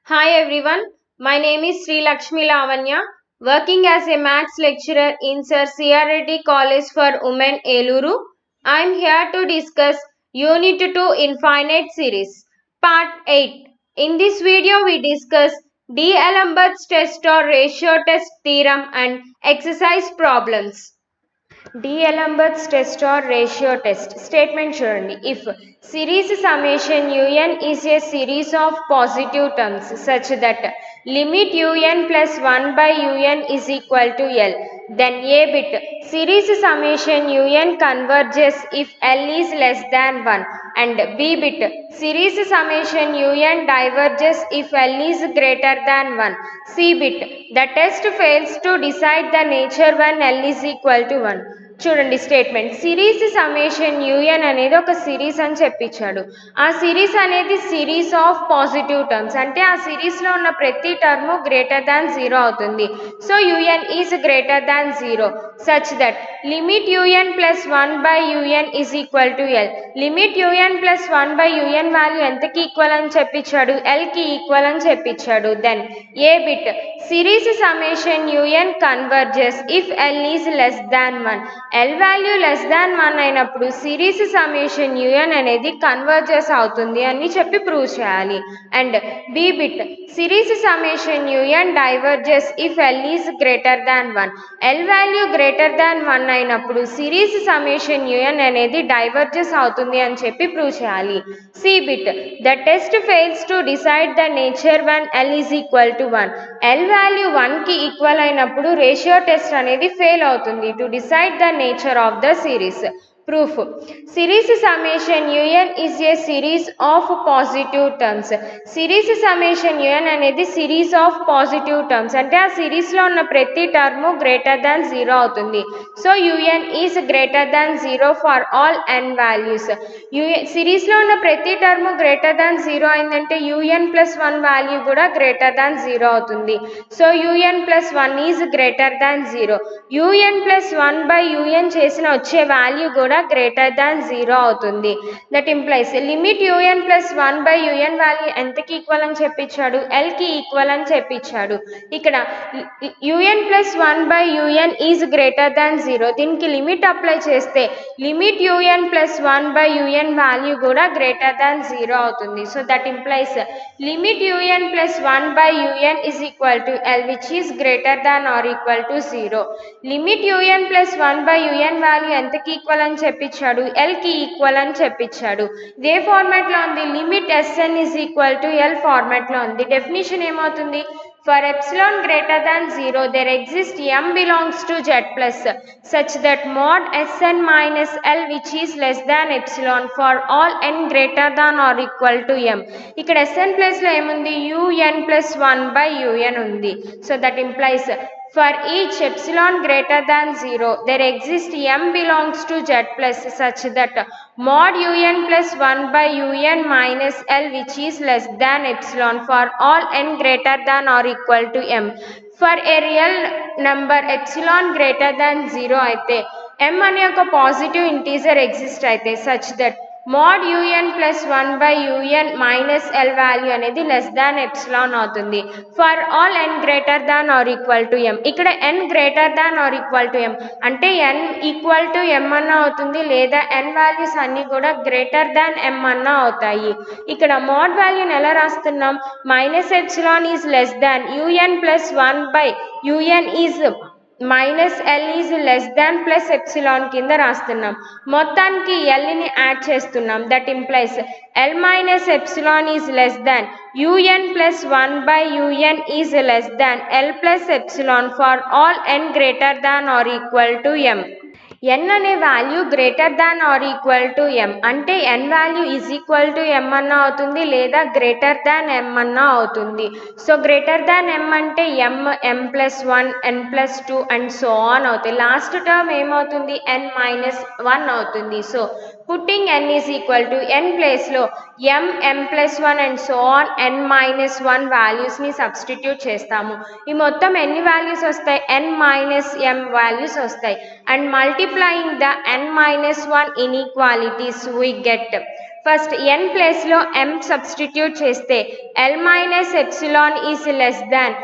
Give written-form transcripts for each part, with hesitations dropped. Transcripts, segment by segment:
Hi everyone, my name is Sri Lakshmi Lavanya, working as a maths lecturer in Sir C.R. Reddy College for Women Eluru. I am here to discuss Unit 2 Infinite Series, Part 8. In this video we discuss D'Alembert's test or ratio test theorem and exercise problems. D'Alembert's test or ratio test statement చూడండి. If series summation un is a series of positive terms such that limit un plus 1 by un is equal to L, then a bit series summation un converges if L is less than 1 and b bit series summation un diverges if L is greater than 1. C bit the test fails to decide the nature when L is equal to 1. చూడండి statement series summation u n అనేది ఒక series అని చెప్పించాడు. ఆ series అనేది series of positive terms, అంటే ఆ సిరీస్లో ఉన్న ప్రతి టర్ము గ్రేటర్ దాన్ 0 అవుతుంది. So u n is greater than 0 such that limit u n plus 1 by u n is equal to l. Limit u n plus 1 by u n value ఎంతకి ఈక్వల్ అని చెప్పించాడు? ఎల్కి ఈక్వల్ అని చెప్పించాడు. Then a bit series summation u n converges if l is less than 1. L value less than 1 అయినప్పుడు series summation u n అనేది converges అవుతుంది అని చెప్పి ప్రూవ్ చేయాలి. And b bit series summation u n diverges if l is greater than 1. L value greater than 1 అయినప్పుడు series summation u n అనేది diverges అవుతుంది అని చెప్పి ప్రూవ్ చేయాలి. C bit the test fails to decide the nature when l is equal to 1. L value 1కి equal అయినప్పుడు ratio test అనేది fail అవుతుంది to decide the nature of the series. Proof. Series summation un is a series of positive terms. Series summation un అనేది series of positive terms, అంటే ఆ సిరీస్లో ఉన్న ప్రతి టర్ము గ్రేటర్ దాన్ 0 అవుతుంది. So un is greater than 0 for all n values. సిరీస్లో ఉన్న ప్రతి టర్ము గ్రేటర్ దాన్ 0 అయిందంటే un ప్లస్ 1 వాల్యూ కూడా గ్రేటర్ దాన్ 0 అవుతుంది. So un plus 1 is greater than 0. un plus 1 by un చేసిన వచ్చే వాల్యూ కూడా గ్రేటర్ దాన్ 0 అవుతుంది. That implies limit un plus 1 by un value ఎంతకి ఈక్వల్ అని చెప్పించాడు? ఎల్కి ఈక్వల్ అని చెప్పించాడు. ఇక్కడ un plus 1 by un is greater than 0. దీనికి లిమిట్ అప్లై చేస్తే limit un plus 1 by un value కూడా గ్రేటర్ దాన్ 0 అవుతుంది. So that implies limit un plus 1 by un is equal to L which is greater than or equal to 0. Limit un plus 1 by un value ఎంతకి equal అని చెప్పించాడు? ఎల్కి equal అని చెప్పించాడు. ఇదే ఫార్మాట్లో ఉంది. Limit Sn is equal to L ఫార్మాట్లో ఉంది. డెఫినిషన్ ఏమవుతుంది? For epsilon greater than 0, there exists m belongs to Z plus such that mod Sn minus L which is less than epsilon for all n greater than or equal to m. ఇక్కడ Sn plus లో ఏముంది? un plus 1 by un ఉంది. So that implies for each epsilon greater than 0, there exists m belongs to Z plus such that mod un plus 1 by un minus L which is less than epsilon for all n greater than or equal to m. For a real number epsilon greater than 0 అయితే m అనే ఒక positive integer exist అయితే such that mod un plus 1 by un minus L value అనేది less దాన్ epsilon అవుతుంది for all n greater than or equal to m. ఇక్కడ n greater than or equal to m అంటే n equal to m అన్న అవుతుంది, లేదా n values అన్నీ కూడా greater than m అన్న అవుతాయి. ఇక్కడ మోడ్ వాల్యూని ఎలా రాస్తున్నాం? Minus epsilon is less than un plus 1 by un is minus l is less than plus epsilon కింద రాస్తున్నాం. మొత్తానికి ఎల్ని యాడ్ చేస్తున్నాం. That implies l minus epsilon is less than un plus 1 by un is less than l plus epsilon for all n greater than or equal to m. n అనే value greater than or equal to m అంటే n value is equal to m అన్న అవుతుంది, లేదా greater than m అన్న అవుతుంది. So greater than m అంటే m plus 1 n plus 2 and so on అవుతాయి. Last term ఏమవుతుంది? n మైనస్ 1 అవుతుంది. So putting n is equal to n ప్లేస్లో m plus 1 and so on n minus 1 వాల్యూస్ని substitute చేస్తాము. ఈ మొత్తం ఎన్ని వాల్యూస్ వస్తాయి? n మైనస్ m వాల్యూస్ వస్తాయి. And multiplying the n minus 1 inequalities we get. First n ప్లేస్లో m సబ్స్టిట్యూట్ చేస్తే l minus epsilon is less than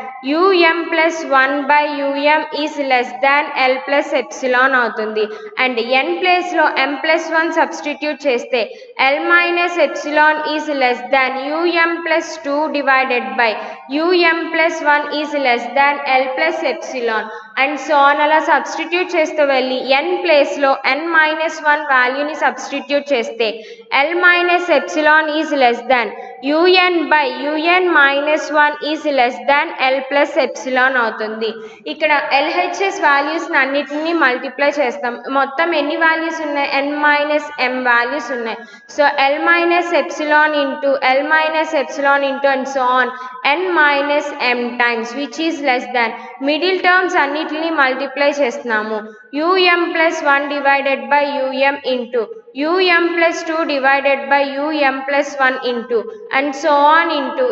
um plus 1/um is less than l plus epsilon అవుతుంది. And n ప్లేస్లో m plus 1 substitute చేస్తే l minus epsilon is less than um plus 2 divided by um plus 1 is less than l plus epsilon and so on. అలా substitute చేస్తూ వెళ్ళి n ప్లేస్లో n minus 1 వాల్యూని substitute చేస్తే l minus epsilon is less than un by un minus 1 is less than l plus epsilon అవుతుంది. ఇక్కడ LHS వాల్యూస్ని అన్నిటిని మల్టిప్లై చేస్తాం. మొత్తం ఎన్ని వాల్యూస్ ఉన్నాయి? n మైనస్ m వాల్యూస్ ఉన్నాయి. So l minus epsilon into l minus epsilon into and so on n minus m times which is less than middle terms అన్నిటిని మల్టిప్లై చేస్తున్నాము. um plus 1 divided by um into um plus 2 divided by um plus 1 into and so on into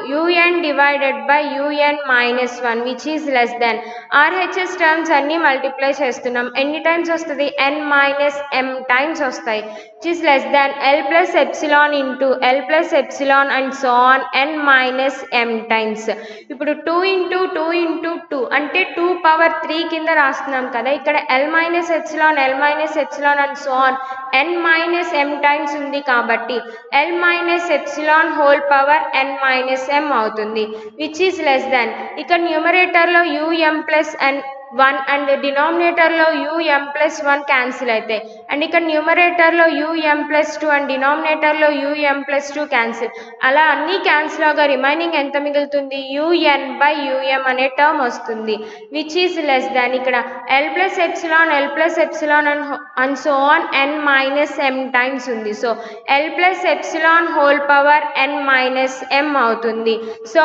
un divided by un minus 1 which is less than RHS terms అన్ని multiply చేస్తున్నాం. ఎన్ని times వస్తుంది? n minus m times వస్తాయి which is less than l plus epsilon into l plus epsilon and so on n minus m times. ఇప్పుడు 2 into 2 into 2 అంటే 2 power 3 కింద రాస్తున్నాం కదా. ఇక్కడ l minus epsilon and so on n minus m times ఉంది కాబట్టి l minus epsilon whole power n minus m అవుతుంది which is less than ఇక్కడ న్యూమరేటర్లో um ప్లస్ n 1 అండ్ డినామినేటర్లో um ప్లస్ 1 క్యాన్సిల్ అవుతాయి. అండ్ ఇక్కడ న్యూమరేటర్లో um ప్లస్ 2 అండ్ డినామినేటర్లో um ప్లస్ 2 క్యాన్సిల్. అలా అన్నీ క్యాన్సిల్ అవగా రిమైనింగ్ ఎంత మిగులుతుంది? un బై um అనే టర్మ్ వస్తుంది విచ్ ఈజ్ లెస్ దాన్ ఇక్కడ l plus epsilon and so on n minus m times ఉంది. So l plus epsilon whole power n minus m అవుతుంది. సో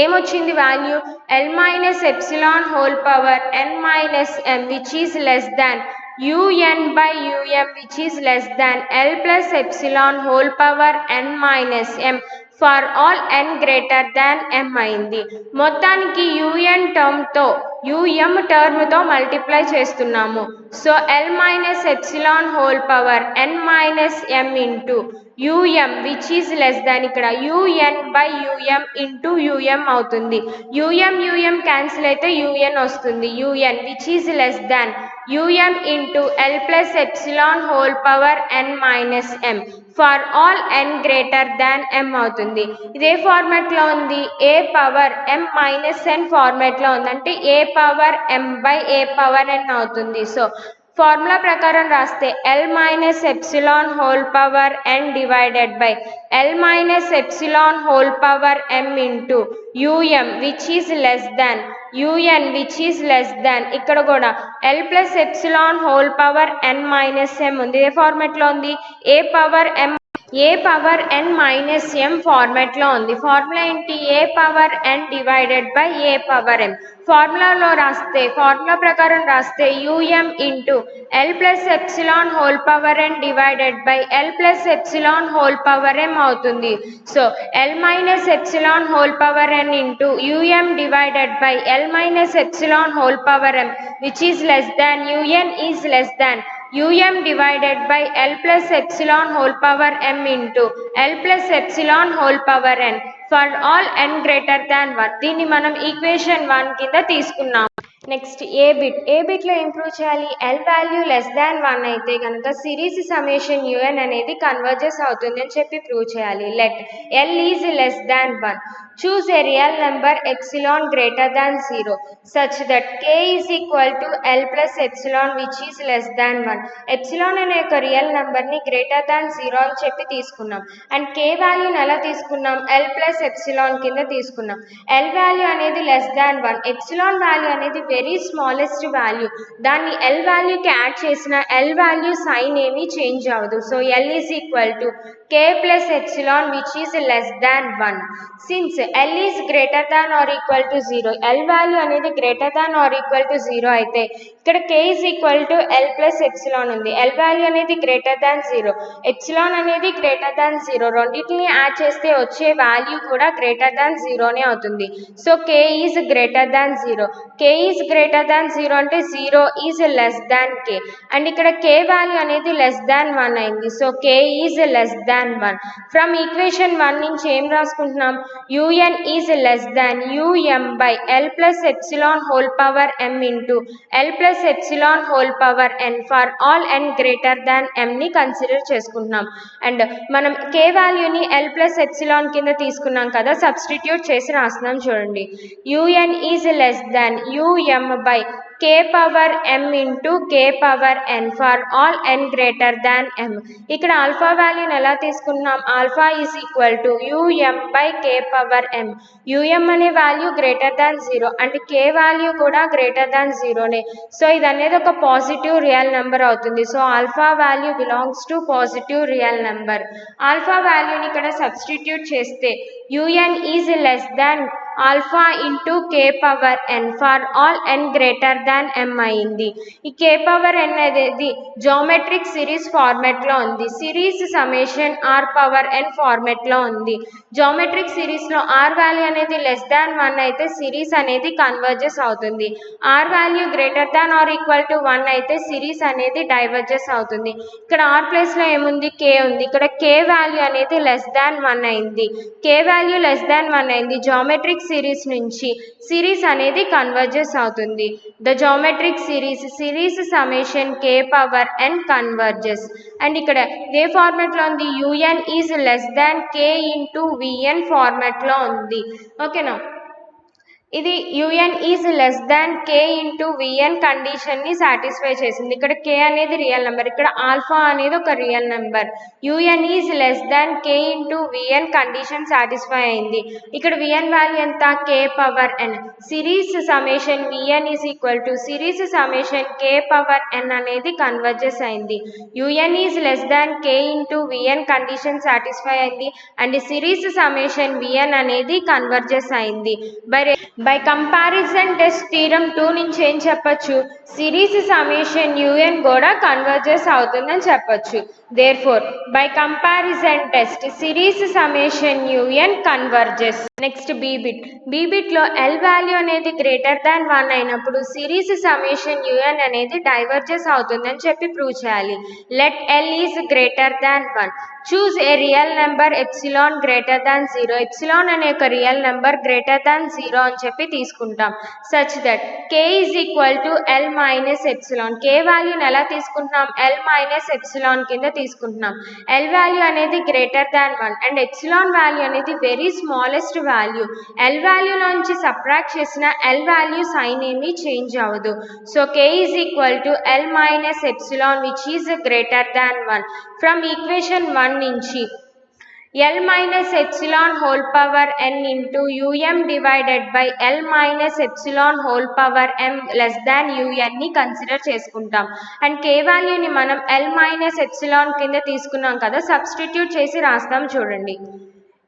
ఏమొచ్చింది value? l minus epsilon whole power n minus m which is less than un by um which is less than l plus epsilon whole power n minus m for all n greater than m అయింది. మొత్తానికి um టర్మ్తో multiply చేస్తున్నాము. So l minus epsilon whole power n minus m into um which is less than ఇక్కడ un by um into um అవుతుంది. um cancel అయితే un వస్తుంది. un which is less than um into l plus epsilon whole power n minus m for all n greater than m అవుతుంది. ఇదే ఫార్మాట్లో ఉంది. a power m minus n ఫార్మాట్లో ఉంది. అంటే a power m by a power n అవుతుంది. So formula ప్రకారం రాస్తే l minus epsilon whole power n divided by l minus epsilon whole power m into um which is less than un which is less than ఇక్కడ కూడా l plus epsilon whole power n minus m ఉంది. ఏ ఫార్మాట్లో ఉంది? a power n minus m ఫార్మాట్లో ఉంది. Formula ఏంటి? a power n divided by a power m. Formula ప్రకారం రాస్తే um into l plus epsilon whole power n divided by l plus epsilon whole power m అవుతుంది. So l minus epsilon whole power n into um divided by l minus epsilon whole power m which is less than un is less than um divided by l plus epsilon whole power m into l plus epsilon whole power n for all n greater than 1. దీన్ని మనం equation 1 కింద తీసుకున్నాం. Next ఏ బిట్లో improve చేయాలి? l value less than 1 అయితే కనుక series summation un అనేది converges అవుతుంది అని చెప్పి ప్రూవ్ చేయాలి. Let l is less than 1. Choose a real number epsilon greater than 0 such that k is equal to l plus epsilon which is less than 1. Epsilon అనే ఒక real నెంబర్ని greater than 0 అని చెప్పి తీసుకున్నాం. అండ్ k వాల్యూని ఎలా తీసుకున్నాం? l plus epsilon కింద తీసుకున్నాం. l వాల్యూ అనేది లెస్ దాన్ 1. ఎప్సిలాన్ వాల్యూ అనేది వెరీ స్మాలెస్ట్ వాల్యూ. దాన్ని l వాల్యూకి యాడ్ చేసిన l వాల్యూ సైన్ ఏమీ చేంజ్ అవ్వదు. So l is equal to k plus epsilon which is less than 1. Since l is greater than or equal to 0, l value అనేది greater than or equal to 0 అయితే ఇక్కడ k is equal to l plus epsilon ఉంది. l value అనేది greater than 0, epsilon అనేది greater than 0. రెండింటిని add చేస్తే వచ్చే value కూడా greater than 0నే అవుతుంది. So k is greater than 0. k is greater than 0 అంటే 0 is less than k and ఇక్కడ k వాల్యూ అనేది లెస్ దాన్ 1 అయింది. So k is less than 1. From equation 1 నుంచి ఏం రాసుకుంటున్నాం, un is less than um by l plus epsilon whole power m into l plus epsilon whole power n for all n greater than m ని consider చేసుకుంటున్నాం. And మనం k వాల్యూని l plus epsilon కింద తీసుకున్నాం కదా, substitute చేసి రాస్తున్నాం చూడండి. un is less than um by k power m into k power n for all n greater than m. ఇక్కడ ఆల్ఫా వాల్యూని ఎలా తీసుకున్నాం, alpha is equal to um by k power m. um అనే value greater than 0 and k value కూడా greater దాన్ 0నే. So ఇది అనేది ఒక positive real number అవుతుంది. So alpha value belongs to positive real number. Alpha వాల్యూని ఇక్కడ సబ్స్టిట్యూట్ చేస్తే un is less than alpha into k power n for all n greater than m అయింది. ఈ k పవర్ n అనేది geometric series ఫార్మాట్లో ఉంది. Series summation r power n ఫార్మాట్లో ఉంది. జామెట్రిక్ సిరీస్లో r వాల్యూ అనేది లెస్ దాన్ 1 అయితే సిరీస్ అనేది కన్వర్జెస్ అవుతుంది. r value greater than or equal to 1 అయితే సిరీస్ అనేది డైవర్జెస్ అవుతుంది. ఇక్కడ r ప్లేస్లో ఏముంది, k ఉంది. ఇక్కడ k వాల్యూ అనేది లెస్ దాన్ 1 అయింది. k వాల్యూ లెస్ దాన్ 1 అయింది. జామెట్రిక్ సిరీస్ నుంచి సిరీస్ అనేది కన్వర్జెస్ అవుతుంది. The geometric series summation k power n converges. And ఇక్కడ ఏ ఫార్మాట్లో ఉంది, un is less than k into vn ఫార్మాట్లో ఉంది. ఓకేనా, ఇది un is less than k into vn కండిషన్ని సాటిస్ఫై చేసింది. ఇక్కడ k అనేది రియల్ నెంబర్, ఇక్కడ ఆల్ఫా అనేది ఒక real number. un is less than k into vn condition satisfy అయింది. ఇక్కడ vn వాల్యూ ఎంత, k power n. Series summation vn is equal to series summation k power n అనేది converges అయింది. un is less than k into vn condition satisfy అయింది and series summation vn అనేది converges అయింది. By comparison test theorem 2 నుంచి ఏం చెప్పచ్చు, series summation un కూడా converges అవుతుందని చెప్పచ్చు. Therefore by comparison test series summation un converges. Next B బిట్లో l వాల్యూ అనేది గ్రేటర్ దాన్ 1 అయినప్పుడు సిరీస్ సమేషన్ un అనేది డైవర్జెస్ అవుతుందని చెప్పి ప్రూవ్ చేయాలి. Let l is greater than 1. Choose a real number epsilon greater than 0. Epsilon అనే ఒక real number greater than 0 అని చెప్పి తీసుకుంటాం. Such that k is equal to l minus epsilon. k వాల్యూని ఎలా తీసుకుంటున్నాం, l మైనస్ ఎప్సిలాన్ కింద తీసుకుంటున్నాం. l వాల్యూ అనేది greater than 1 and epsilon value అనేది వెరీ స్మాలెస్ట్ వాల్యూ. l వాల్యూలోంచి సబ్ట్రాక్ట్ చేసిన l వాల్యూ సైన్ ఏమీ చేంజ్ అవ్వదు. So k is equal to l minus epsilon which is greater than 1. From equation 1 నుంచి l minus epsilon whole power n into um divided by l minus epsilon whole power m less than un ని consider చేసుకుంటాం. And k వాల్యూని మనం l minus epsilon కింద తీసుకున్నాం కదా, substitute చేసి రాస్తాం చూడండి.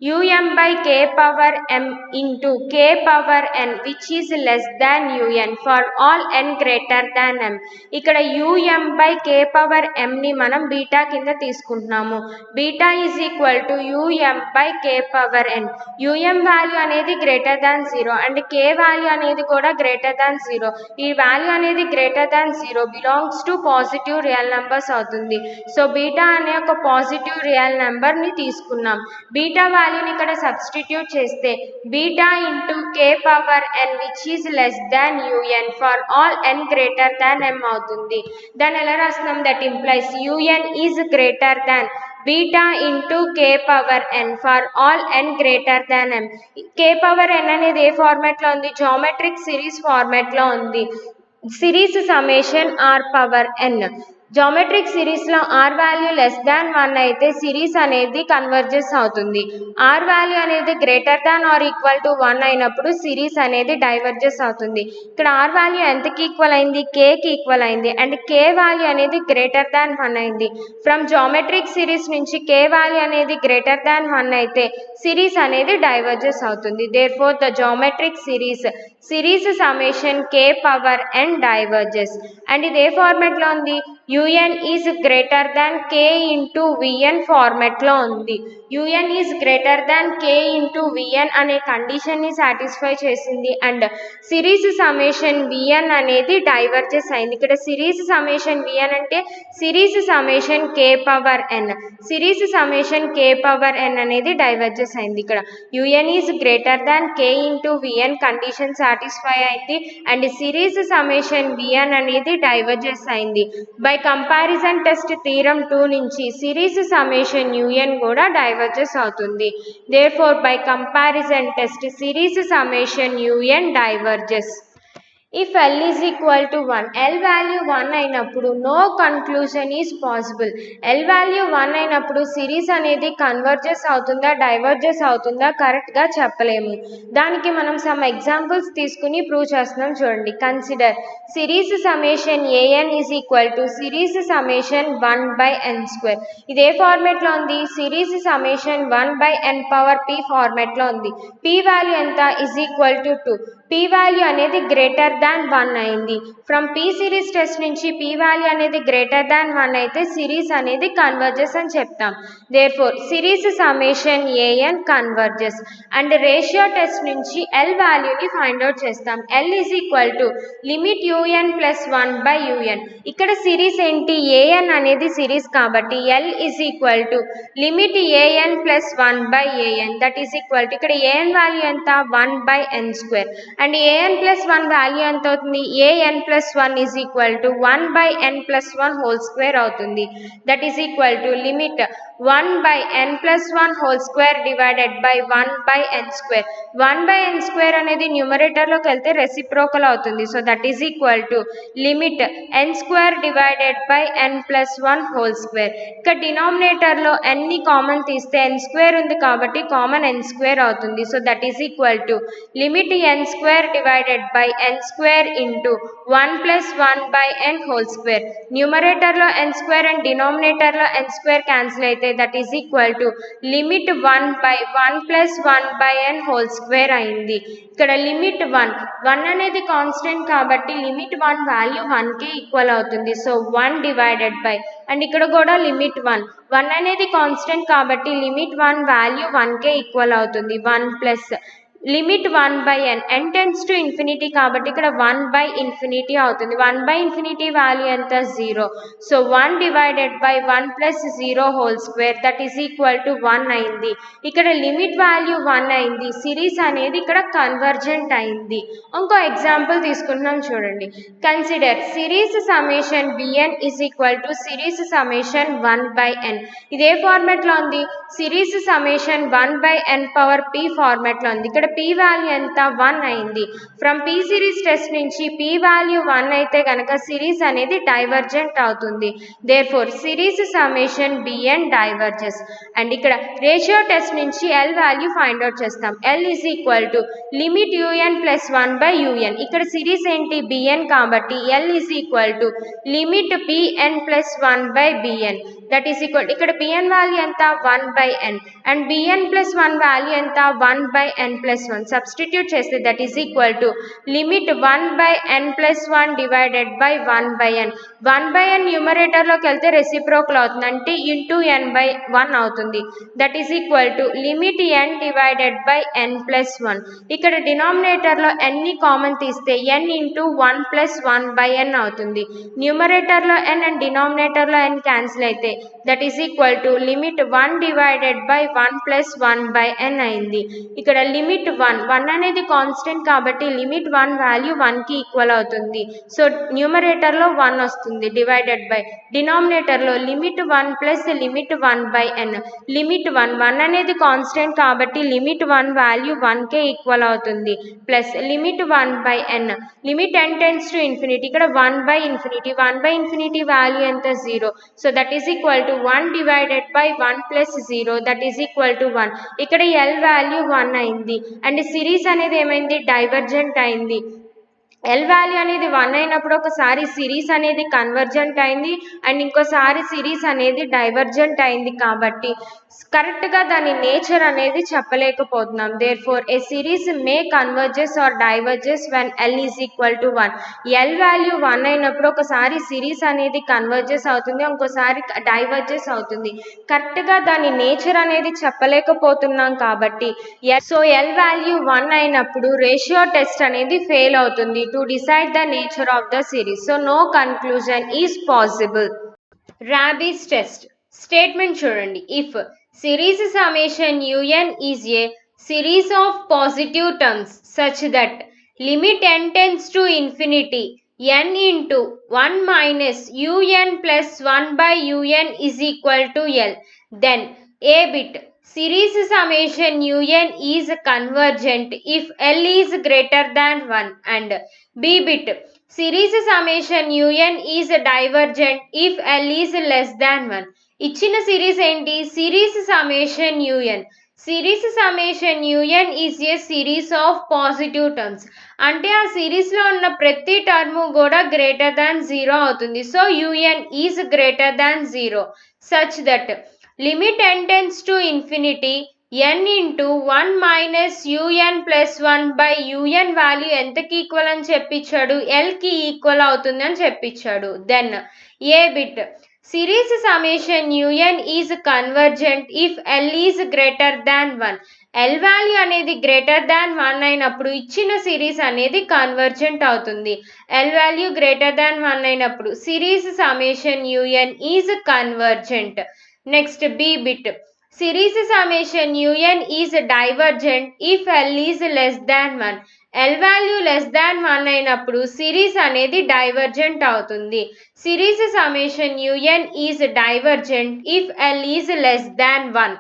um by k power m into k power n which is less than un for all n greater than m. ఇక్కడ um by k power m ని మనం బీటా కింద తీసుకుంటున్నాము. Beta is equal to um by k power n. um value అనేది greater than 0 and k value అనేది కూడా greater than 0. ఈ value అనేది greater than 0 belongs to positive real numbers అవుతుంది. సో బీటా అనే ఒక పాజిటివ్ రియల్ నెంబర్ ని తీసుకున్నాం. బీటా వాల్యూని ఇక్కడ సబ్స్టిట్యూట్ చేస్తే beta into k power n which is less than un for all n greater than m అవుతుంది. దాన్ని ఎలా రాస్తున్నాం, that implies un is greater than beta into k power n for all n greater than m. k power n అనేది ఏ ఫార్మాట్లో ఉంది, geometric series ఫార్మాట్లో ఉంది. Series summation r power n. Geometric సిరీస్లో r వాల్యూ లెస్ దాన్ 1 అయితే series అనేది converges అవుతుంది. r వాల్యూ అనేది greater than or equal to 1 అయినప్పుడు సిరీస్ అనేది డైవర్జెస్ అవుతుంది. ఇక్కడ r వాల్యూ ఎంతకి ఈక్వల్ అయింది, kకి ఈక్వల్ అయింది అండ్ k వాల్యూ అనేది గ్రేటర్ దాన్ 1 అయింది. ఫ్రమ్ జామెట్రిక్ సిరీస్ నుంచి k వాల్యూ అనేది గ్రేటర్ దాన్ 1 అయితే సిరీస్ అనేది డైవర్జెస్ అవుతుంది. Therefore the geometric series summation k power n diverges. And ఇది ఏ ఫార్మాట్లో ఉంది, un is greater than k into vn ఫార్మాట్లో ఉంది. U n is greater than k into v n అనే కండిషన్ని సాటిస్ఫై చేసింది అండ్ సిరీస్ సమేషన్ విఎన్ అనేది డైవర్జెస్ అయింది. ఇక్కడ సిరీస్ సమేషన్ విఎన్ అంటే series summation k power n, series summation k power n అనేది డైవర్జెస్ అయింది. ఇక్కడ u n is greater than k into v n condition satisfy అయింది అండ్ సిరీస్ సమేషన్ విఎన్ అనేది diverges అయింది. బై కంపారిజన్ టెస్ట్ థీరం 2 నుంచి series summation u n కూడా diverges అవుతుంది. Therefore by comparison test series summation u n diverges. If L is equal to 1, L value 1 అయినప్పుడు no conclusion is possible. L value 1 అయినప్పుడు series అనేది converges అవుతుందా diverges అవుతుందా కరెక్ట్గా చెప్పలేము. దానికి మనం సమ్ ఎగ్జాంపుల్స్ తీసుకుని ప్రూవ్ చేస్తున్నాం చూడండి. Consider series summation a n is equal to series summation 1/n². ఇది ఏ ఫార్మేట్లో ఉంది? Series summation 1/n power p ఫార్మేట్లో ఉంది. p వాల్యూ ఎంత? Is equal to 2. p value అనేది గ్రేటర్ దాన్ 1 అయింది. ఫ్రమ్ p సిరీస్ టెస్ట్ నుంచి p వాల్యూ అనేది గ్రేటర్ దాన్ 1 అయితే సిరీస్ అనేది కన్వర్జెస్ అని చెప్తాం. Therefore series summation a n converges and ratio test నుంచి L వాల్యూని ఫైండ్ అవుట్ చేస్తాం. L is equal to limit UN plus 1/UN. ఇక్కడ సిరీస్ ఏంటి? ఏఎన్ అనేది సిరీస్ కాబట్టి L is equal to limit AN plus 1/AN that is equal to ఇక్కడ AN value ఎంత? 1/n² and an plus 1 value ఎంత అవుతుంది? an plus 1 is equal to 1/n plus 1 whole square అవుతుంది. That is equal to limit 1/n plus 1 whole square divided by 1/n². 1/n² అనేది న్యూమరేటర్లోకి వెళ్తే reciprocal అవుతుంది. So that is equal to limit n² divided by n plus 1 whole square. ఇక్కడ డినామినేటర్లో n common తీస్తే n² ఉంది కాబట్టి కామన్ n² అవుతుంది. So that is equal to limit n² divided by n² into 1 plus 1/n whole square. న్యూమరేటర్లో n² and డినామినేటర్లో n² cancel అయితే that is equal to limit 1/1 plus 1/n whole square అయింది. ఇక్కడ limit 1 అనేది constant కాబట్టి limit 1 value 1కే equal అవుతుంది. So 1 divided by and ఇక్కడ కూడా లిమిట్ 1 అనేది కాన్స్టెంట్ కాబట్టి లిమిట్ 1 వాల్యూ 1కే ఈక్వల్ అవుతుంది. 1 plus limit 1/n, n tends to infinity కాబట్టి ఇక్కడ 1/∞ అవుతుంది. 1/∞ వాల్యూ ఎంత? 0. So 1 divided by 1 plus 0 whole square that is equal to 1 అయింది. ఇక్కడ లిమిట్ వాల్యూ 1 అయింది. సిరీస్ అనేది ఇక్కడ కన్వర్జెంట్ అయింది. ఇంకో ఎగ్జాంపుల్ తీసుకుంటున్నాం చూడండి. Consider series summation bn is equal to series summation 1/n. ఇదే ఫార్మాట్లో ఉంది. Series summation 1/n power p ఫార్మాట్లో ఉంది. ఇక్కడ p వాల్యూ ఎంత? 1 అయింది. ఫ్రమ్ p సిరీస్ టెస్ట్ నుంచి p వాల్యూ 1 అయితే కనుక సిరీస్ అనేది డైవర్జెంట్ అవుతుంది. Therefore series summation bn diverges and ఇక్కడ రేషియో టెస్ట్ నుంచి L వాల్యూ ఫైండ్ అవుట్ చేస్తాం. L is equal to limit UN plus 1/UN. ఇక్కడ సిరీస్ ఏంటి? bn కాబట్టి L is equal to limit bn plus 1/bn that is equal ఇక్కడ bn value ఎంత? 1/n and bn plus 1 value ఎంత? 1/n plus 1 substitute చేస్తే that is equal to limit 1/n plus 1 divided by 1/n. 1/n న్యూమరేటర్లోకి వెళ్తే reciprocal అవుతుంది అంటే into n/1 అవుతుంది. That is equal to limit n divided by n plus 1. ఇక్కడ డినామినేటర్లో n common తీస్తే n into 1 plus 1/n అవుతుంది. న్యూమరేటర్లో n అండ్ డినామినేటర్లో n క్యాన్సిల్ అయితే that is equal to limit 1 divided by 1 plus 1/n అయింది. ఇక్కడ లిమిట్ 1 అనేది కాన్స్టెంట్ కాబట్టి లిమిట్ 1 వాల్యూ 1కి ఈక్వల్ అవుతుంది. సో న్యూమరేటర్లో 1 వస్తుంది డివైడెడ్ బై డినామినేటర్లో limit 1 plus limit 1/n. Limit 1 అనేది కాన్స్టెంట్ కాబట్టి లిమిట్ 1 వాల్యూ 1కే ఈక్వల్ అవుతుంది plus limit 1/n. Limit n tends to infinity ఇక్కడ 1/∞ వాల్యూ ఎంత? 0. So that is equal to 1 divided by 1 plus 0 that is equal to 1. ఇక్కడ L value 1 అయింది and series అనేది ఏమైంది? డైవర్జెంట్ అయింది. ఎల్ వాల్యూ అనేది 1 అయినప్పుడు ఒకసారి సిరీస్ అనేది కన్వర్జెంట్ అయింది అండ్ ఇంకోసారి సిరీస్ అనేది డైవర్జెంట్ అయింది కాబట్టి కరెక్ట్గా దాని నేచర్ అనేది చెప్పలేకపోతున్నాం. Therefore a series may converges or diverges when L is equal to 1. L value 1 అయినప్పుడు ఒకసారి సిరీస్ అనేది కన్వర్జెస్ అవుతుంది, ఇంకోసారి డైవర్జెస్ అవుతుంది. కరెక్ట్గా దాని నేచర్ అనేది చెప్పలేకపోతున్నాం కాబట్టి సో ఎల్ వాల్యూ 1 అయినప్పుడు రేషియో టెస్ట్ అనేది ఫెయిల్ అవుతుంది to decide the nature of the series. So no conclusion is possible. Raabe's test statement చూడండి. If series summation un is a series of positive terms such that limit n tends to infinity n into 1 minus un plus 1 by un is equal to L, then a bit series summation un is convergent if L is greater than 1 and b bit series summation un is divergent if L is less than 1. ఇచ్చిన series ఏంటి? Series summation un. Series summation un is a series of positive terms. అంటే ఆ సిరీస్లో ఉన్న ప్రతి term కూడా greater than 0 అవుతుంది. So un is greater than 0 such that limit n tends to infinity n into 1 minus un plus 1 by un value ఎంతకి equal అని చెప్పించాడు? ఎల్కి ఈక్వల్ అవుతుంది అని చెప్పించాడు. Then a bit series summation un is convergent if L is greater than 1. L value అనేది greater than 1 అయినప్పుడు ఇచ్చిన సిరీస్ అనేది కన్వర్జెంట్ అవుతుంది. ఎల్ వాల్యూ గ్రేటర్ దాన్ 1 అయినప్పుడు series summation un is convergent. Next b bit series summation un is divergent if L is less than 1. L value less than 1 అయినప్పుడు series అనేది divergent అవుతుంది. Series summation un is divergent if L is less than 1.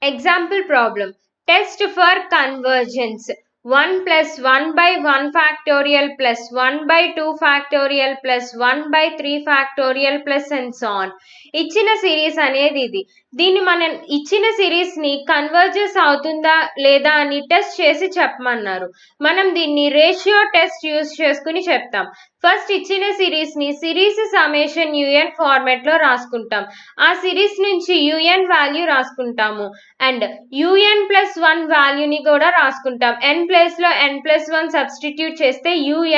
Example problem. Test for convergence 1 plus 1 by 1 factorial plus 1 by 2 factorial plus 1 by 3 factorial plus and so on. ఇచ్చిన సిరీస్ అనేది ఇది. దీన్ని మనం ఇచ్చిన సిరీస్ని కన్వర్జెస్ అవుతుందా లేదా అని టెస్ట్ చేసి చెప్పమన్నారు. మనం దీన్ని రేషియో టెస్ట్ యూజ్ చేసుకుని చెప్తాం. ఫస్ట్ ఇచ్చిన సిరీస్ని సిరీస్ సమ్మేషన్ un ఫార్మాట్లో రాసుకుంటాం. ఆ సిరీస్ నుంచి un వాల్యూ రాసుకుంటాము అండ్ un ప్లస్ 1 వాల్యూని కూడా రాసుకుంటాం. n ప్లేస్లో n+1 సబ్స్టిట్యూట్ చేస్తే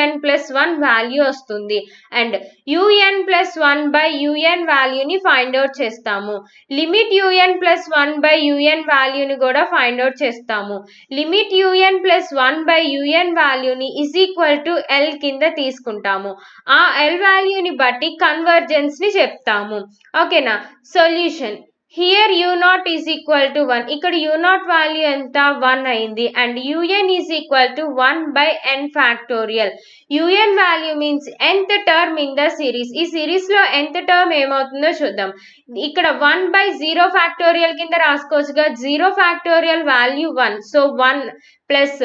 un ప్లస్ 1 వాల్యూ వస్తుంది and un plus 1 by un వాల్యూని ఫైండ్ అవుట్ చేస్తాము. Limit un plus 1 by un వాల్యూని కూడా ఫైండ్ అవుట్ చేస్తాము. Limit un plus 1 by un వాల్యూని ఇజ్ ఈక్వల్ టు L కింద తీసుకుంటాము. ఆ L వాల్యూని బట్టి కన్వర్జెన్స్ ని చెప్తాము. ఓకేనా? Solution here u0 is equal to 1. ఇక్కడ u0 వాల్యూ ఎంత? 1 అయింది and un is equal to 1 by n factorial. un value means nth term in the series. ఈ సిరీస్లో nth టర్మ్ ఏమవుతుందో చూద్దాం. ఇక్కడ 1 బై 0 ఫ్యాక్టోరియల్ కింద రాసుకోవచ్చుగా. 0 factorial value 1. So 1 plus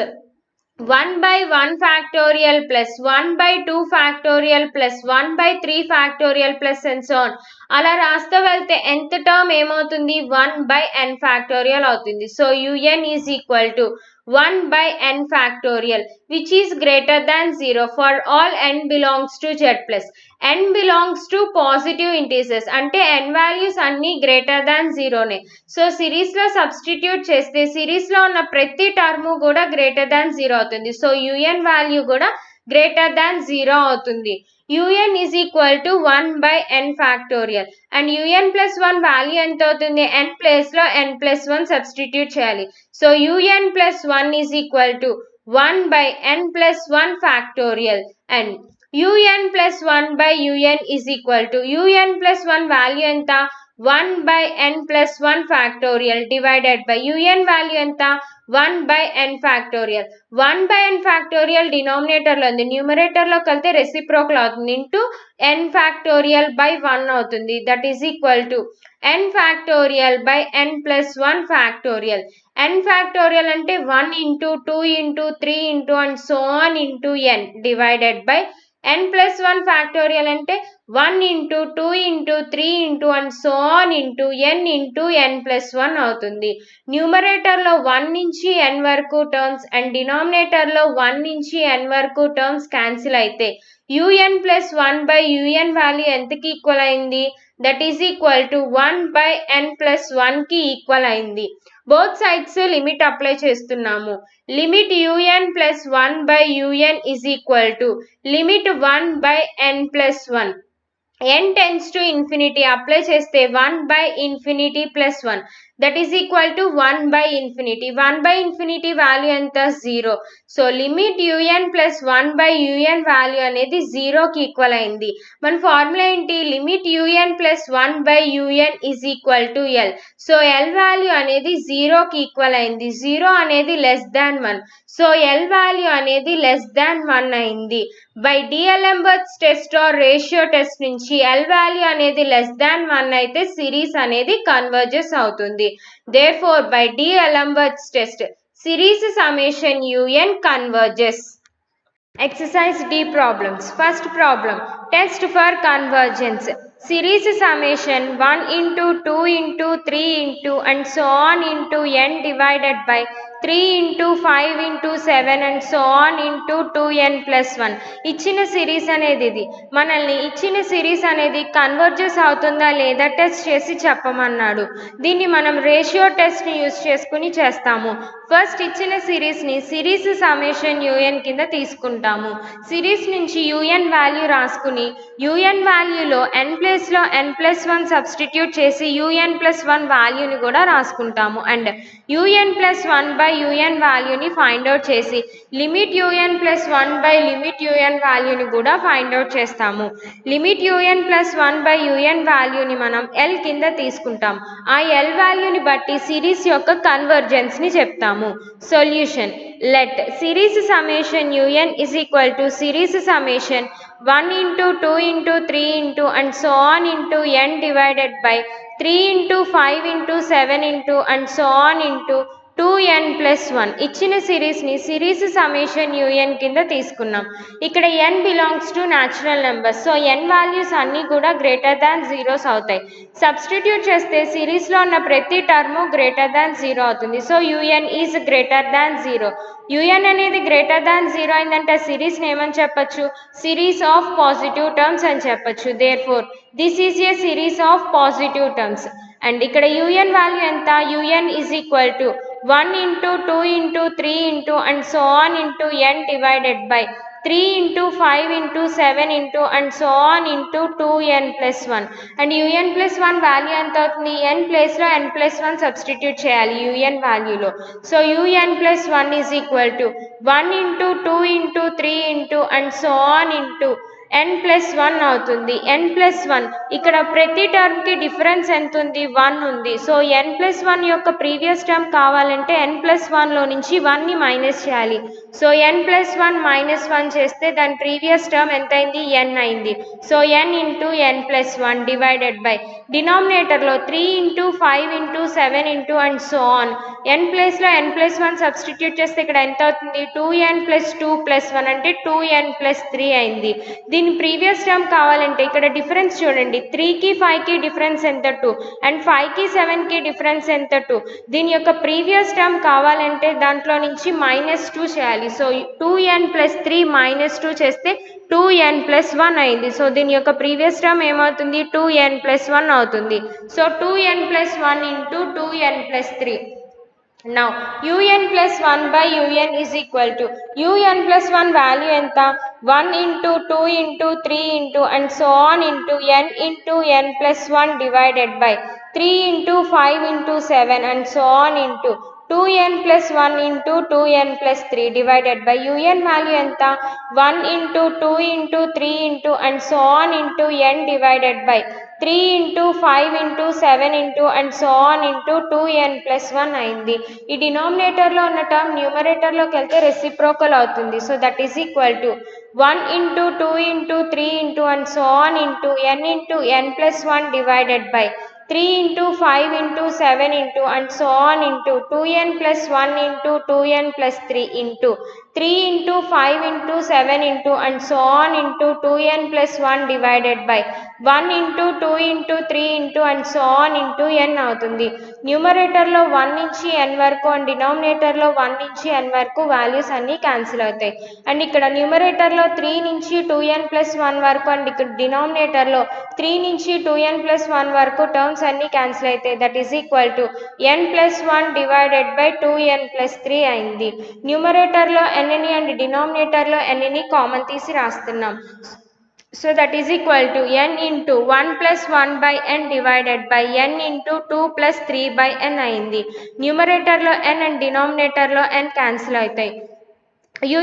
1 by 1 factorial plus 1 by 2 factorial plus 1 by 3 factorial plus and so on. అలా రాస్తూ వెళ్తే nth term ఏమవుతుంది? 1 by n ఫ్యాక్టోరియల్ అవుతుంది. So un is equal to 1 by n factorial which is greater than 0 for all n belongs to z plus. n belongs to positive integers అంటే n values అన్ని greater than 0నే. So సిరీస్లో substitute చేస్తే సిరీస్లో ఉన్న ప్రతి term కూడా greater than 0 అవుతుంది. So un value కూడా గ్రేటర్ దాన్ 0 అవుతుంది. un is equal to 1 by n factorial and un plus 1 value ఎంత అవుతుంది? n ప్లేస్లో n+1 సబ్స్టిట్యూట్ చేయాలి. So un plus 1 is equal to 1 by n plus 1 factorial and un plus 1 by un is equal to un plus 1 value ఎంత? 1 by n plus 1 factorial divided by un value ఎంత? 1 by n factorial. 1 by n factorial డినామినేటర్లో ఉంది, న్యూమరేటర్లో కలితే reciprocal అవుతుంది. Into n factorial by 1 అవుతుంది. That is equal to n factorial by n plus 1 factorial. n factorial అంటే 1 into 2 into 3 into and so on into n divided by n plus 1 factorial అంటే 1 into 2 into 3 into and so on into n plus 1 అవుతుంది. న్యూమరేటర్లో 1 నుంచి n వరకు terms and డినామినేటర్లో 1 నుంచి n వరకు terms cancel అయితే un plus 1 by un value ఎంతకి equal అయింది? That is equal to 1 by n plus 1 కి ఈక్వల్ అయింది. బోత్ సైడ్స్ లిమిట్ అప్లై చేస్తున్నాము. Limit un plus 1 by un is equal to limit 1 by n plus 1. n tends to infinity apply చేస్తే 1 by infinity plus 1 that is equal to 1 by infinity. 1 by infinity value ఎంత? 0. So limit un plus 1 by un value అనేది 0కి equal అయింది. మన formula ఏంటి? Limit un plus 1 by un is equal to l. So l value అనేది 0కి equal అయింది. 0 అనేది less than 1. So l value అనేది లెస్ దాన్ 1 అయింది. By D'Alembert's test or ratio test నుంచి l వాల్యూ అనేది లెస్ దాన్ 1 అయితే సిరీస్ అనేది కన్వర్జెస్ అవుతుంది. Therefore, by D'Alembert's test, series summation un converges. Exercise D problems. First problem, test for convergence. Series summation 1 into 2 into 3 into and so on into n divided by 3 into 5 into 7 and so on into 2n plus 1. ఇచ్చిన సిరీస్ అనేది ఇది. మనల్ని ఇచ్చిన సిరీస్ అనేది converges అవుతుందా లేదా టెస్ట్ చేసి చెప్పమన్నాడు. దీన్ని మనం రేషియో టెస్ట్ని యూజ్ చేసుకుని చేస్తాము. ఫస్ట్ ఇచ్చిన సిరీస్ని సిరీస్ సమ్మేషన్ un కింద తీసుకుంటాము. సిరీస్ నుంచి un వాల్యూ రాసుకుని un వాల్యూలో n ప్లేస్లో n plus 1 సబ్స్టిట్యూట్ చేసి un plus 1 వాల్యూని కూడా రాసుకుంటాము. And un plus 1 by un వాల్యూని ఫైండ్ అవుట్ చేసి limit un plus 1 by limit un వాల్యూని కూడా ఫైండ్ అవుట్ చేస్తాము. Limit un plus 1 by un వాల్యూని మనం l కింద తీసుకుంటాం. ఆ l వాల్యూని బట్టి సిరీస్ యొక్క కన్వర్జెన్స్ని చెప్తాము. Solution, let series summation un is equal to series summation 1 into 2 into 3 into and so on into n divided by 3 into 5 into 7 into and so on into 2n plus 1. ఇచ్చిన సిరీస్ని series summation un కింద తీసుకున్నాం. ఇక్కడ n belongs to natural numbers. So n values అన్నీ కూడా greater than zeros అవుతాయి. Substitute చేస్తే సిరీస్లో ఉన్న ప్రతి టర్ము గ్రేటర్ దాన్ 0 అవుతుంది. So un is greater than 0. un అనేది గ్రేటర్ దాన్ 0 అయిందంటే సిరీస్ని ఏమని చెప్పచ్చు? సిరీస్ ఆఫ్ పాజిటివ్ టర్మ్స్ అని చెప్పచ్చు. Therefore this is a series of positive terms. And ఇక్కడ un వాల్యూ ఎంత? un is equal to 1 into 2 into 3 into and so on into n divided by 3 into 5 into 7 into and so on into 2n plus 1. And un plus 1 value ఎంత అవుతుంది? n ప్లేస్లో n plus 1 substitute చేయాలి un వాల్యూలో. So un plus 1 is equal to 1 into 2 into 3 into and so on into n plus 1 అవుతుంది. n plus 1 ఇక్కడ ప్రతి టర్మ్కి difference ఎంత ఉంది? 1 ఉంది. సో n plus 1 యొక్క ప్రీవియస్ టర్మ్ కావాలంటే n plus 1లో నుంచి 1ని మైనస్ చేయాలి. సో n plus 1 minus 1 చేస్తే దాని ప్రీవియస్ టర్మ్ ఎంత అయింది? n అయింది. So n into n plus 1 divided by డినామినేటర్లో 3 into 5 into 7 into and so on. n ప్లేస్లో n plus 1 సబ్స్టిట్యూట్ చేస్తే ఇక్కడ ఎంత అవుతుంది? 2n plus 2 plus 1 అంటే 2n plus 3 అయింది. దీని ప్రీవియస్ టర్మ్ కావాలంటే ఇక్కడ డిఫరెన్స్ చూడండి. 3కి 5కి డిఫరెన్స్ ఎంత? 2. అండ్ 5కి 7కి డిఫరెన్స్ ఎంత? 2. దీని యొక్క ప్రీవియస్ టర్మ్ కావాలంటే దాంట్లో నుంచి -2 చేయాలి. సో 2n plus 3 -2 చేస్తే 2n plus 1 అయింది. సో దీని యొక్క ప్రీవియస్ టర్మ్ ఏమవుతుంది? 2n plus 1 అవుతుంది. So 2n plus 1 into 2n plus 3. Now un plus 1 by un is equal to un plus 1 value ఎంత? 1 into 2 into 3 into and so on into n plus 1 divided by 3 into 5 into 7 and so on into 2n plus 1 into 2n plus 3 divided by un value ఎంత? 1 into 2 into 3 into and so on into n divided by 3 into 5 into 7 into and so on into 2n plus 1 అయింది. ఈ డినామినేటర్లో ఉన్న term న్యూమరేటర్లోకి వెళ్తే reciprocal అవుతుంది. So that is equal to 1 into 2 into 3 into and so on into n plus 1 divided by 3 into 5 into 7 into and so on into 2n plus 1 into 2n plus 3 into 3 into 5 into 7 into and so on into 2n plus 1 divided by 1 into 2 into 3 into and so on into n అవుతుంది. న్యూమరేటర్లో 1 నుంచి n వరకు and డినామినేటర్లో 1 నుంచి n వరకు values అన్నీ cancel అవుతాయి. And ఇక్కడ న్యూమరేటర్లో 3 నుంచి 2n plus 1 వరకు అండ్ ఇక్కడ డినామినేటర్లో 3 నుంచి 2n plus 1 వరకు టర్మ్స్ అన్నీ క్యాన్సిల్ అవుతాయి. That is equal to n plus 1 divided by 2n plus 3 అయింది. న్యూమరేటర్లో nని అండ్ డినామినేటర్లో nని కామన్ తీసి రాస్తున్నాం. So that is equal to n into 1 plus 1 by n divided by n into 2 plus 3 by n అయింది. న్యూమరేటర్లో n and డినామినేటర్లో n cancel అవుతాయి.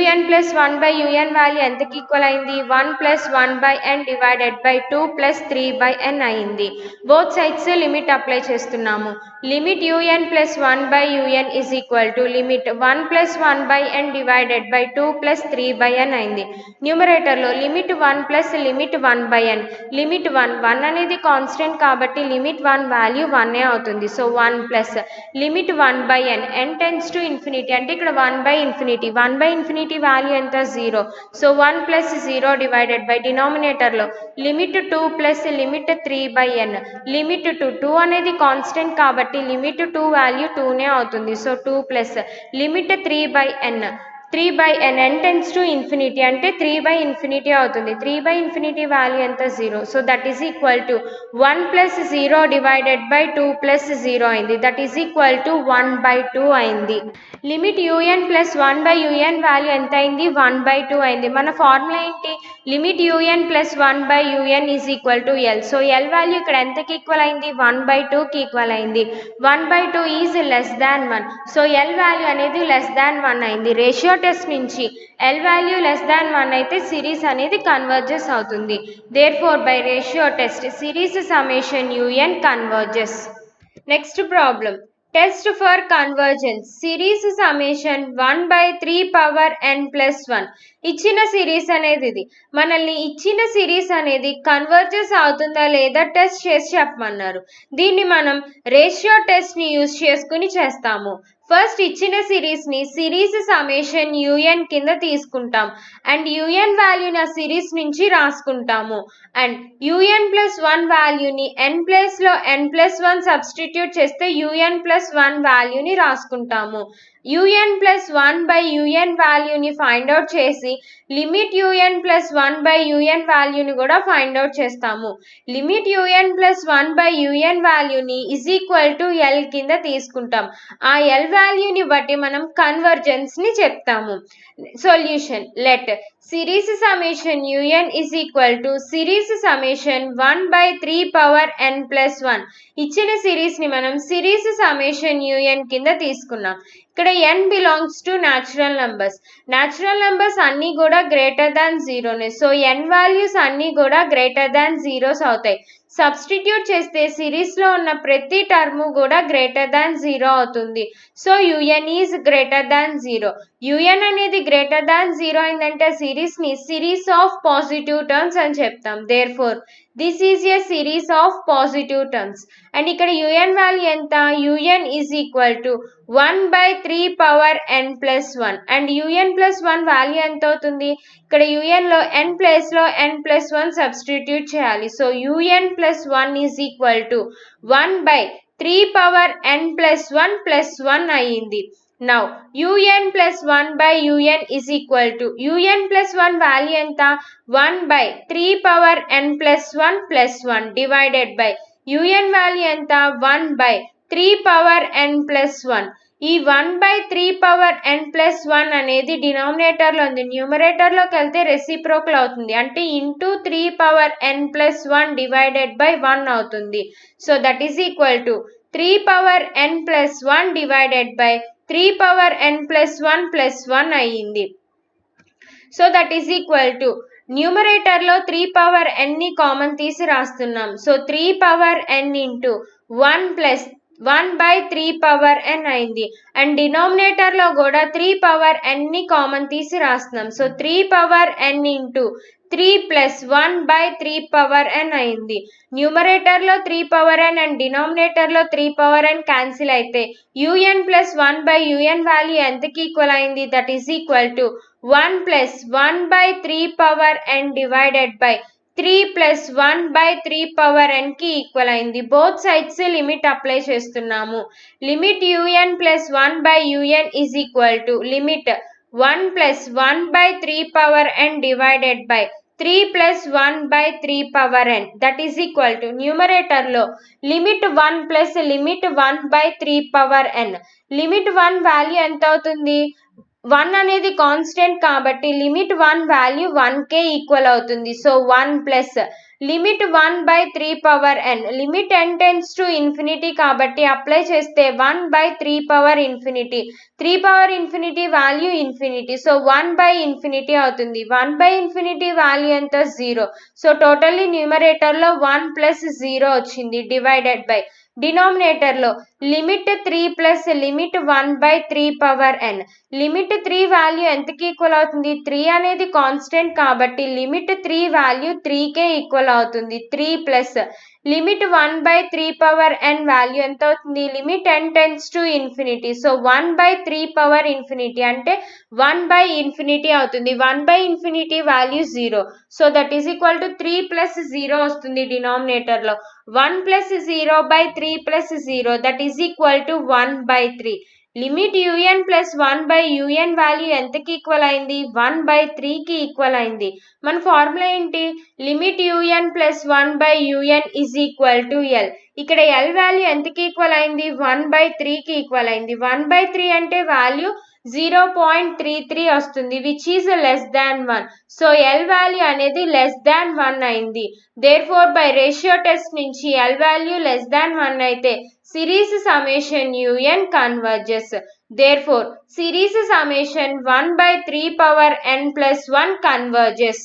un plus 1 by un value ఎంతకి equal అయింది? 1 plus 1 by n divided by 2 plus 3 by n అయింది. Both sides limit apply చేస్తున్నాము. Limit un plus 1 by un is equal to limit 1 plus 1 by n divided by 2 plus 3 by n అయింది. న్యూమరేటర్లో limit 1 plus limit 1 by n, limit 1 అనేది constant కాబట్టి limit 1 value 1 అవుతుంది. So 1 plus limit 1 by n, n tends to infinity అంటే ఇక్కడ 1 by infinity, 1 by infinity value ఎంత? 0. So 1 plus 0 divided by డినామినేటర్లో limit 2 plus limit 3 by n, limit 2 అనేది constant కాబట్టి limit 2 value 2 అవుతుంది. So 2 plus limit 3 by n, 3 by n, n tends to infinity అంటే 3 by infinity అవుతుంది. 3 by infinity value ఎంత? 0. So that is equal to 1 plus 0 divided by 2 plus 0 అయింది. That is equal to 1 by 2 అయింది. Limit un plus 1 by un value ఎంత అయింది? 1 by 2 అయింది. మన formula ఏంటి? Limit un plus 1 by un is equal to l. So l value ఇక్కడ ఎంతకి equal అయింది? 1 by 2కి ఈక్వల్ అయింది. 1 by 2 is less than 1. So l value అనేది లెస్ దాన్ 1 అయింది. రేషియో టెస్ట్ నుంచి l వాల్యూ లెస్ దాన్ 1 అయితే సిరీస్ అనేది కన్వర్జెస్ అవుతుంది. Therefore by ratio test series summation un converges. Next problem. Test for convergence. Series summation 1 by 3 power n plus 1. ఇచ్చిన సిరీస్ అనేది ఇది. మనల్ని ఇచ్చిన సిరీస్ అనేది కన్వర్జెస్ అవుతుందా లేదా టెస్ట్ చేసి చెప్పమన్నారు. దీన్ని మనం రేషియో టెస్ట్ని యూజ్ చేసుకుని చేస్తాము. ఫస్ట్ ఇచ్చిన సిరీస్ని సిరీస్ సమ్మేషన్ un కింద తీసుకుంటాం అండ్ un వాల్యూని ఆ సిరీస్ నుంచి రాసుకుంటాము అండ్ un ప్లస్ 1 వాల్యూని n ప్లేస్లో n ప్లస్ 1 సబ్స్టిట్యూట్ చేస్తే un ప్లస్ 1 వాల్యూని రాసుకుంటాము. un ప్లస్ 1 బై un వాల్యూని ఫైండ్ అవుట్ చేసి limit un plus 1 by un వాల్యూని కూడా ఫైండ్ అవుట్ చేస్తాము. Limit un plus 1 by un వాల్యూని ఇజ్ ఈక్వల్ టు l కింద తీసుకుంటాం. ఆ l వాల్యూని బట్టి మనం కన్వర్జెన్స్ ని చెప్తాము. Solution. Let series summation un is equal to series summation 1 by 3 power n plus 1. ఇచ్చిన సిరీస్ ని మనం సిరీస్ సమ్మేషన్ un కింద తీసుకున్నాం. ఇక్కడ n belongs to natural numbers. Natural numbers అన్నీ కూడా గ్రేటర్ దాన్ జీరోనే. సో n వాల్యూస్ అన్నీ కూడా గ్రేటర్ దాన్ జీరోస్ అవుతాయి. సబ్స్టిట్యూట్ చేస్తే సిరీస్లో ఉన్న ప్రతి టర్ము కూడా గ్రేటర్ దాన్ 0 అవుతుంది. So un is greater than 0. un అనేది గ్రేటర్ దాన్ 0 అయిందంటే సిరీస్ని సిరీస్ ఆఫ్ పాజిటివ్ టర్మ్స్ అని చెప్తాం. Therefore this is a series of positive terms. And ఇక్కడ un వాల్యూ ఎంత? un is equal to 1 by 3 power n plus 1 and un plus 1 value ఎంత అవుతుంది? ఇక్కడ unలో n ప్లేస్లో n ప్లస్ 1 సబ్స్టిట్యూట్ చేయాలి. So un plus 1 is equal to 1 by 3 power n plus 1 plus 1 అయ్యింది. Now un plus 1 by un is equal to un plus 1 value ఎంత? 1 by 3 power n plus 1 plus 1 divided by un value ఎంత? 1 by 3 power n plus 1. ఈ 1 by 3 power n plus 1 అనేది డినామినేటర్లో ఉంది. న్యూమరేటర్లోకి వెళ్తే reciprocal అవుతుంది అంటే into 3 power n plus 1 divided by 1 అవుతుంది. So that is equal to 3 power n plus 1 divided by 3 power n plus 1 plus 1 అయ్యింది. So that is equal to న్యూమరేటర్లో 3 power n ని common తీసి రాస్తున్నాం. So 3 power n into 1 plus 1 by 3 power n అయింది and డినామినేటర్లో కూడా 3 power n ని common తీసి రాస్తున్నాం. So 3 power n into 3 plus 1 by 3 power n అయింది. న్యూమరేటర్లో 3 పవర్ n అండ్ డినామినేటర్లో 3 పవర్ n క్యాన్సిల్ అయితే un plus 1 by un value ఎంతకి ఈక్వల్ అయింది? That is equal to 1 plus 1 by 3 power n divided by 3 plus 1 by 3 power n కి equal అయింది. Both sides limit apply చేస్తున్నాము. Limit un plus 1 by un is equal to limit 1 plus 1 by 3 power n divided by 3 plus 1 by 3 power n that is equal to న్యూమరేటర్లో limit 1 plus limit 1 by 3 power n. Limit 1 value ఎంత అవుతుంది? 1 అనేది constant కాబట్టి limit 1 value 1కే equal అవుతుంది. So 1 plus limit 1 by 3 power n. Limit n tends to infinity కాబట్టి apply చేస్తే 1 by 3 power infinity. 3 power infinity value infinity. So 1 by infinity అవుతుంది. 1 by infinity value ఎంత? 0. సో టోటల్లీ న్యూమరేటర్లో 1 plus 0 వచ్చింది divided by డినామినేటర్లో limit 3 plus limit 1 by 3 power n. Limit 3 value ఎంతకి equal అవుతుంది? 3 అనేది కాన్స్టెంట్ కాబట్టి లిమిట్ 3 వాల్యూ 3కే ఈక్వల్ అవుతుంది. 3 plus limit 1 by 3 power n value ఎంత అవుతుంది? Limit n tends to infinity. So 1 by 3 power infinity అంటే 1 బై ఇన్ఫినిటీ అవుతుంది. 1 by infinity value 0. So that is equal to 3 plus 0 వస్తుంది డినామినేటర్లో. 1 plus 0 by 3 plus 0 that is equal to 1 by 3. Limit un plus 1 by un value ఎంతకి equal అయింది? 1 by 3కి equal అయింది. మన formula ఏంటి? Limit un plus 1 by un is equal to l. ఇక్కడ l value ఎంతకి equal అయింది? 1 బై 3కి ఈక్వల్ అయింది. 1 బై 3 అంటే వాల్యూ 0.33 వస్తుంది which is less than 1. So l value అనేది లెస్ దాన్ 1 అయింది. Therefore by ratio test నుంచి l వాల్యూ లెస్ దాన్ 1 అయితే series summation un converges. Therefore series summation 1 by 3 power n plus 1 converges.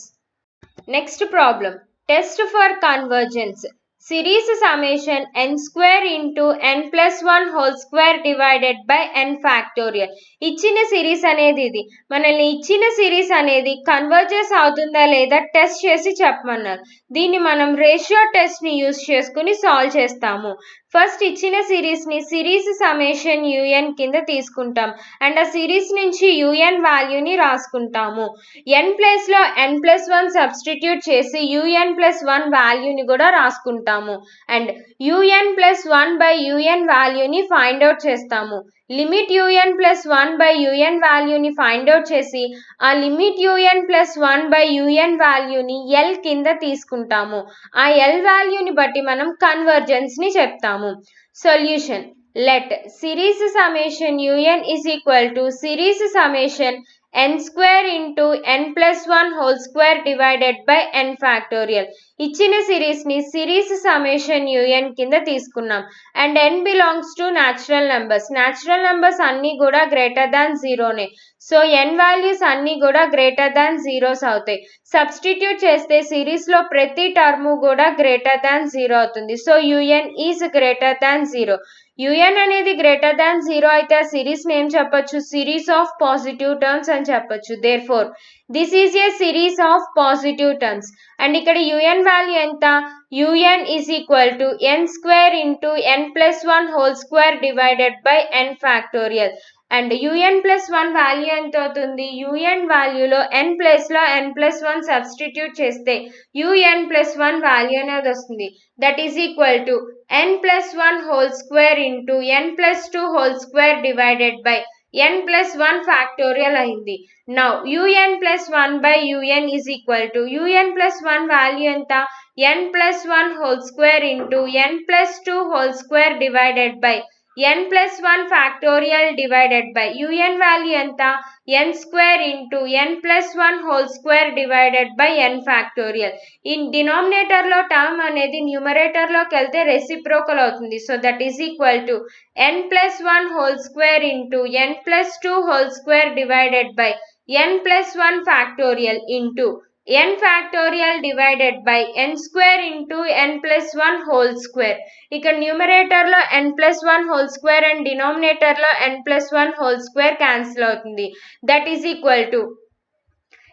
Next problem test for convergence. Series summation n square into n plus 1 whole square divided by n factorial. ఇచ్చిన సిరీస్ అనేది ఇది. మనల్ని ఇచ్చిన సిరీస్ అనేది converges అవుతుందా లేదా టెస్ట్ చేసి చెప్పమన్నారు. దీన్ని మనం రేషియో టెస్ట్ని యూజ్ చేసుకుని సాల్వ్ చేస్తాము. ఫస్ట్ ఇచ్చిన సిరీస్ని సిరీస్ సమ్మేషన్ un కింద తీసుకుంటాం అండ్ ఆ సిరీస్ నుంచి un వాల్యూని రాసుకుంటాము. n ప్లేస్లో n ప్లస్ 1 సబ్స్టిట్యూట్ చేసి un ప్లస్ 1 వాల్యూని కూడా రాసుకుంటాము and un plus 1 by un వాల్యూని ఫైండ్ అవుట్ చేస్తాము. Limit un plus 1 by un వాల్యూని ఫైండ్ అవుట్ చేసి ఆ limit un plus 1 by un వాల్యూని l కింద తీసుకుంటాము. ఆ l వాల్యూని బట్టి మనం కన్వర్జెన్స్ని చెప్తాము. Solution let series summation un is equal to series summation n square into n plus 1 whole square divided by n factorial. ఇచ్చిన సిరీస్ని సిరీస్ సమ్మేషన్ un కింద తీసుకున్నాం and n belongs to natural numbers. Natural numbers అన్నీ కూడా greater than జీరోనే. So n values అన్నీ కూడా greater than zeros అవుతాయి. సబ్స్టిట్యూట్ చేస్తే సిరీస్లో ప్రతి టర్ము కూడా గ్రేటర్ దాన్ జీరో అవుతుంది. So un is greater than zero. un అనేది గ్రేటర్ దాన్ జీరో అయితే ఆ సిరీస్ని ఏం చెప్పొచ్చు? సిరీస్ ఆఫ్ పాజిటివ్ టర్మ్స్ అని చెప్పొచ్చు. Therefore this is a series of positive terms and ఇక్కడ un వాల్యూ ఎంత? un is equal to n square into n plus 1 whole square divided by n factorial and un plus 1 value ఎంత అవుతుంది? un వాల్యూలో n ప్లేస్లో n plus 1 substitute చేస్తే un plus 1 value అనేది వస్తుంది. That is equal to n plus 1 whole square into n plus 2 whole square divided by n plus 1 factorial అయింది. Now un plus 1 by un is equal to un plus 1 value ఎంత? n plus 1 whole square into n plus 2 whole square divided by n plus 1 factorial divided by un value ఎంత? n square into n plus 1 whole square divided by n factorial. ఈ డినామినేటర్లో term అనేది న్యూమరేటర్లోకి వెళ్తే reciprocal అవుతుంది. So that is equal to n plus 1 whole square into n plus 2 whole square divided by n plus 1 factorial into n factorial divided by n square into n plus 1 whole square. ఇక్కడ న్యూమరేటర్లో n plus 1 whole square and డినామినేటర్లో n plus 1 whole square cancel అవుతుంది. That is equal to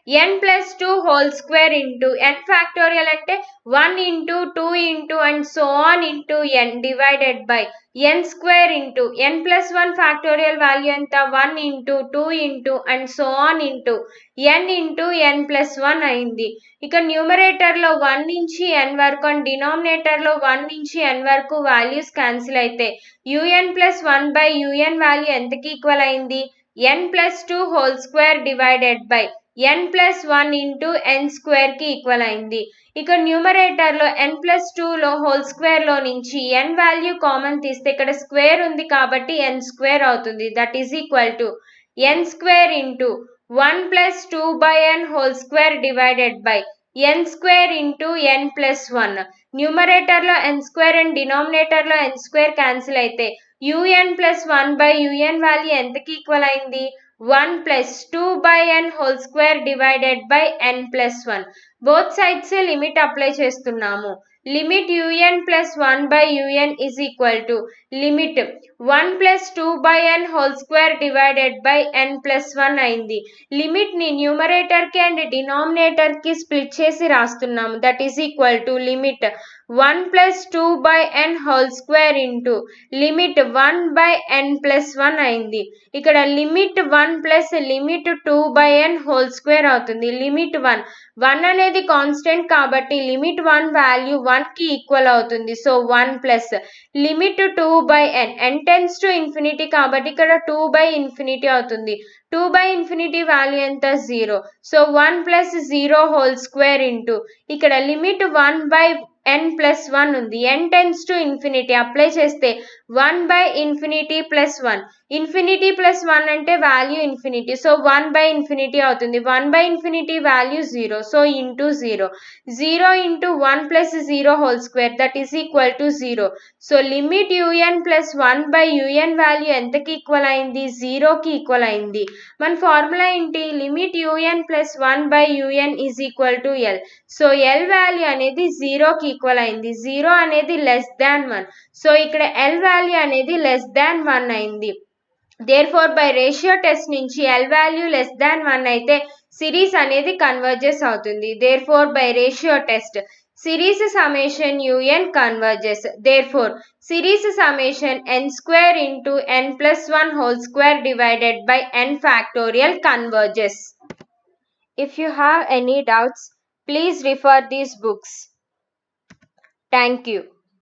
n plus 2 whole square into n factorial అంటే 1 into 2 into and so on into n divided by n square into n plus 1 factorial value ఎంత 1 into 2 into and so on into n into n plus 1 అయింది. ఇక numerator లో 1 నుంచి n వరకు and denominator లో 1 నుంచి n వరకు values cancel అయితే un plus 1 by un value ఎంతకి ఈక్వల్ అయింది n plus 2 whole square divided by n plus 1 into n square కి ఈక్వల్ అయింది. ఇక న్యూమరేటర్ లో n plus 2 లో హోల్ స్క్వేర్ లో నుంచి n వాల్యూ కామన్ తీస్తే ఇక్కడ స్క్వేర్ ఉంది కాబట్టి n స్క్వేర్ అవుతుంది. That is equal to n square into 1 plus 2 by n whole square divided by n square into n plus 1. Numerator లో n స్క్వేర్ అండ్ డినామినేటర్ లో n square cancel అయితే un plus 1 by un value ఎంతకి equal అయింది 1 plus 2 by n whole square divided by n plus 1. Both sides limit apply చేస్తున్నాము. Limit un plus 1 by un is equal to limit 1 plus 2 by n whole square divided by n plus 1 అయింది. Limit ని numerator కి and denominator కి split చేసి రాస్తున్నాము. That is equal to limit 1 plus 2 by n whole square into limit 1 by n plus 1 అయింది. ఇక్కడ limit 1 plus limit 2 by n whole square అవుతుంది. Limit 1 అనేది కాన్స్టెంట్ కాబట్టి లిమిట్ 1 వాల్యూ 1 కి ఈక్వల్ అవుతుంది. So 1 plus limit 2 by n tends to infinity కాబట్టి ఇక్కడ 2 by infinity అవుతుంది. 2 by ఇన్ఫినిటీ వాల్యూ ఎంత 0. So 1 plus 0 whole square into ఇక్కడ లిమిట్ 1 by n plus 1 ఉంది. n tends to infinity apply చేస్తే 1 by infinity plus 1. Infinity plus 1 అంటే value infinity. So 1 by infinity అవుతుంది. 1 by infinity value 0. So into 0. 0 into 1 plus 0 whole square that is equal to 0. So limit un plus 1 by un value ఎంతకి equal అయింది 0కి equal అయింది. మన formula ఏంటి limit un plus 1 by un is equal to l. So l value అనేది 0కి equal అయింది. 0 అనేది లెస్ దాన్ 1. సో ఇక్కడ l వాల్యూ అనేది లెస్ దాన్ 1 అయింది. దేర్ఫోర్ బై రేషియో టెస్ట్ నుంచి l వాల్యూ లెస్ దాన్ 1 అయితే సిరీస్ అనేది కన్వర్జెస్ అవుతుంది. Therefore by ratio test series summation un converges. Therefore series summation n square into n plus 1 whole square divided by n factorial converges. If you have any doubts, please refer these books. Thank you.